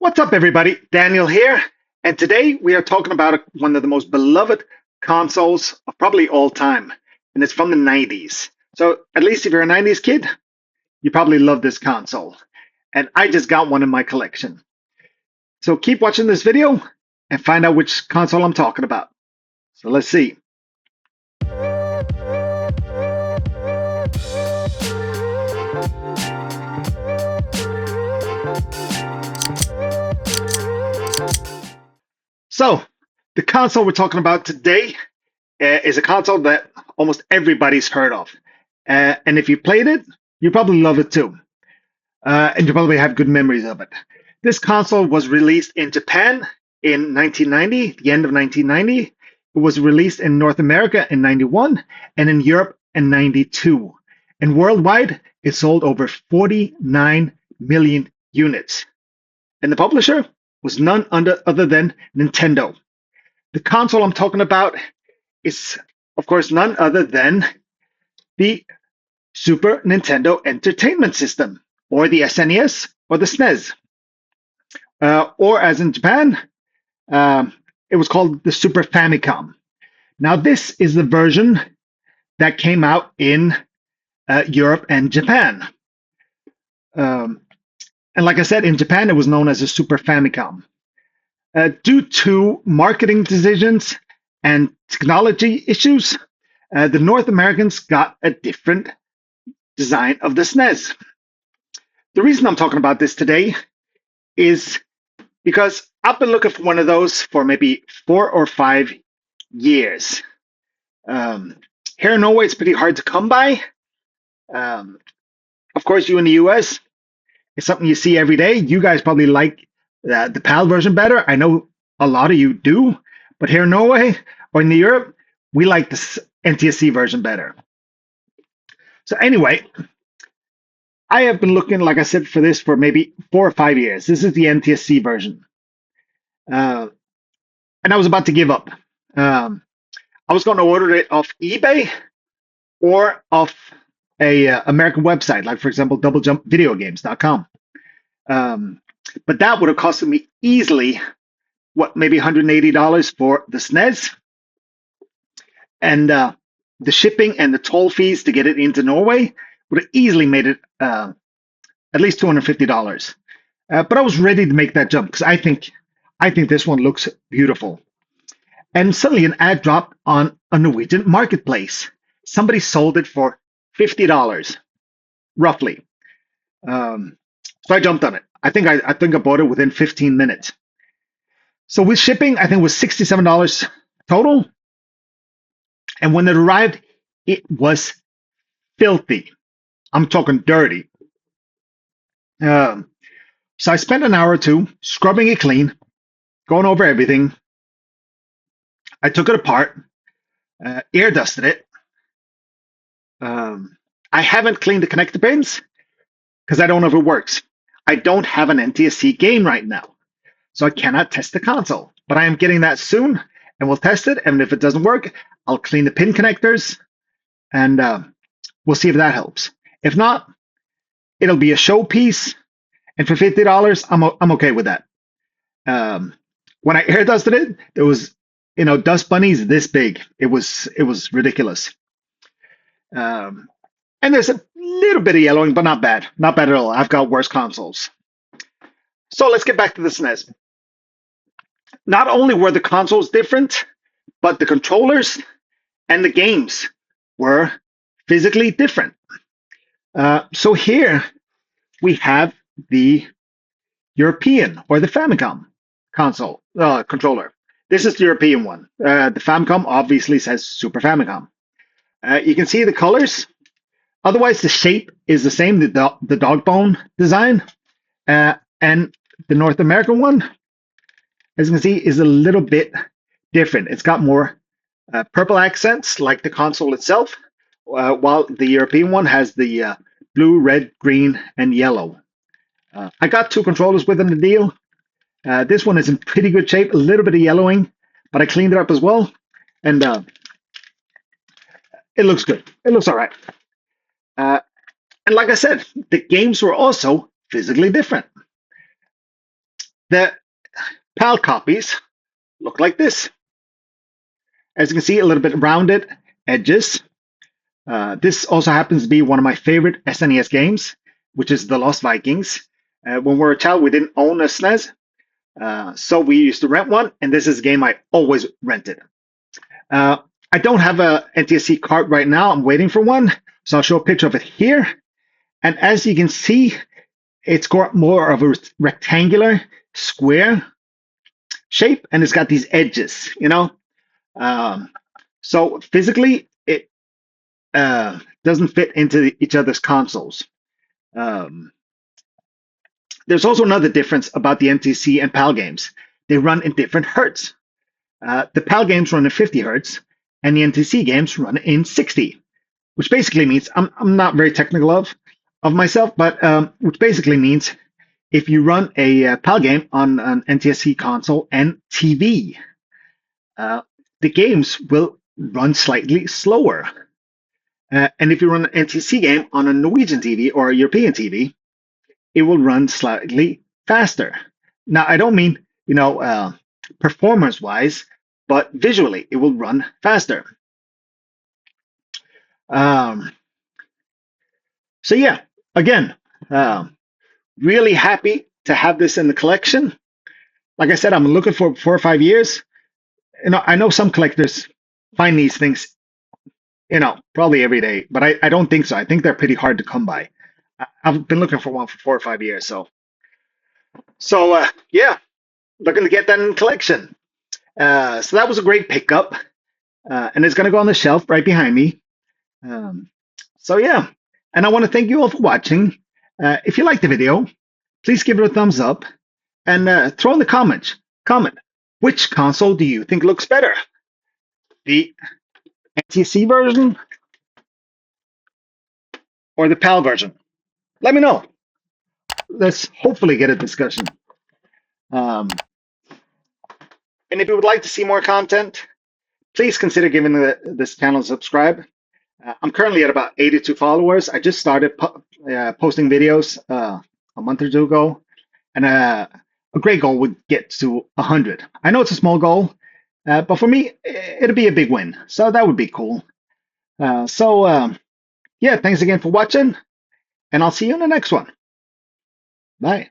What's up, everybody? Daniel here, and today we are talking about one of the most beloved consoles of probably all time, and it's from the 90s. So, at least if you're a 90s kid, you probably love this console, and I just got one in my collection. So, keep watching this video and find out which console I'm talking about. So, let's see. So, the console we're talking about today is a console that almost everybody's heard of. And if you played it, you probably love it too. And you probably have good memories of it. This console was released in Japan in 1990, the end of 1990. It was released in North America in 91 and in Europe in 92. And worldwide, it sold over 49 million units. And the publisher was none other than Nintendo. The console I'm talking about is, of course, none other than the Super Nintendo Entertainment System, or the SNES, or the SNES. Or as in Japan, it was called the Super Famicom. Now, this is the version that came out in Europe and Japan. And like I said, in Japan, it was known as a Super Famicom. Due to marketing decisions and technology issues, the North Americans got a different design of the SNES. The reason I'm talking about this today is because I've been looking for one of those for maybe 4 or 5 years. Here in Norway, it's pretty hard to come by. Of course, you in the US, it's something you see every day. You guys probably like the PAL version better. I know a lot of you do, but here in Norway or in Europe, we like the NTSC version better. So anyway, I have been looking, like I said, for this for maybe 4 or 5 years. This is the NTSC version. And I was about to give up. I was going to order it off eBay or off a American website, like, for example, doublejumpvideogames.com. But that would have costed me easily, maybe $180 for the SNES. And the shipping and the toll fees to get it into Norway would have easily made it at least $250. But I was ready to make that jump because I think this one looks beautiful. And suddenly an ad dropped on a Norwegian marketplace. Somebody sold it for $50, roughly. So I jumped on it. I think I bought it within 15 minutes. So with shipping, I think it was $67 total. And when it arrived, it was filthy. I'm talking dirty. So I spent an hour or two scrubbing it clean, going over everything. I took it apart, air dusted it. I haven't cleaned the connector pins because I don't know if it works. I don't have an NTSC game right now, so I cannot test the console. But I am getting that soon, and we'll test it. And if it doesn't work, I'll clean the pin connectors, and we'll see if that helps. If not, it'll be a showpiece, and for $50, I'm okay with that. When I air dusted it, there was dust bunnies this big. It was ridiculous. And there's a little bit of yellowing, but not bad. Not bad at all. I've got worse consoles. So let's get back to the SNES. Not only were the consoles different, but the controllers and the games were physically different. So here we have the European or the Famicom console controller. This is the European one. The Famicom obviously says Super Famicom. You can see the colors. Otherwise, the shape is the same, the dog bone design. And the North American one, as you can see, is a little bit different. It's got more purple accents, like the console itself, while the European one has the blue, red, green, and yellow. I got 2 controllers within the deal. This one is in pretty good shape, a little bit of yellowing, but I cleaned it up as well. And it looks good. It looks all right. And like I said, the games were also physically different. The PAL copies look like this. As you can see, a little bit rounded edges. This also happens to be one of my favorite SNES games, which is The Lost Vikings. When we were a child, we didn't own a SNES, so we used to rent one, and this is a game I always rented. I don't have a NTSC card right now. I'm waiting for one, so I'll show a picture of it here. And as you can see, it's got more of a rectangular square shape, and it's got these edges, you know. So physically, it doesn't fit into each other's consoles. There's also another difference about the NTSC and PAL games. They run in different hertz. The PAL games run in 50 hertz, and the NTSC games run in 60, which basically means I'm not very technical of myself, but which basically means if you run a PAL game on an NTSC console and TV, the games will run slightly slower. And if you run an NTSC game on a Norwegian TV or a European TV, it will run slightly faster. Now, I don't mean, performance-wise, but visually, it will run faster. So yeah, again, really happy to have this in the collection. Like I said, I'm looking for 4 or 5 years. I know some collectors find these things, probably every day, but I don't think so. I think they're pretty hard to come by. I've been looking for one for 4 or 5 years, so yeah, looking to get that in the collection. So that was a great pickup, and it's going to go on the shelf right behind me. So yeah, and I want to thank you all for watching. If you liked the video, please give it a thumbs up and throw in the comment, which console do you think looks better? The NTSC version or the PAL version? Let me know. Let's hopefully get a discussion. And if you would like to see more content, please consider giving this channel a subscribe. I'm currently at about 82 followers. I just started posting videos a month or two ago, and a great goal would get to 100. I know it's a small goal, but for me, it'll be a big win. So that would be cool. Yeah, thanks again for watching, and I'll see you in the next one. Bye.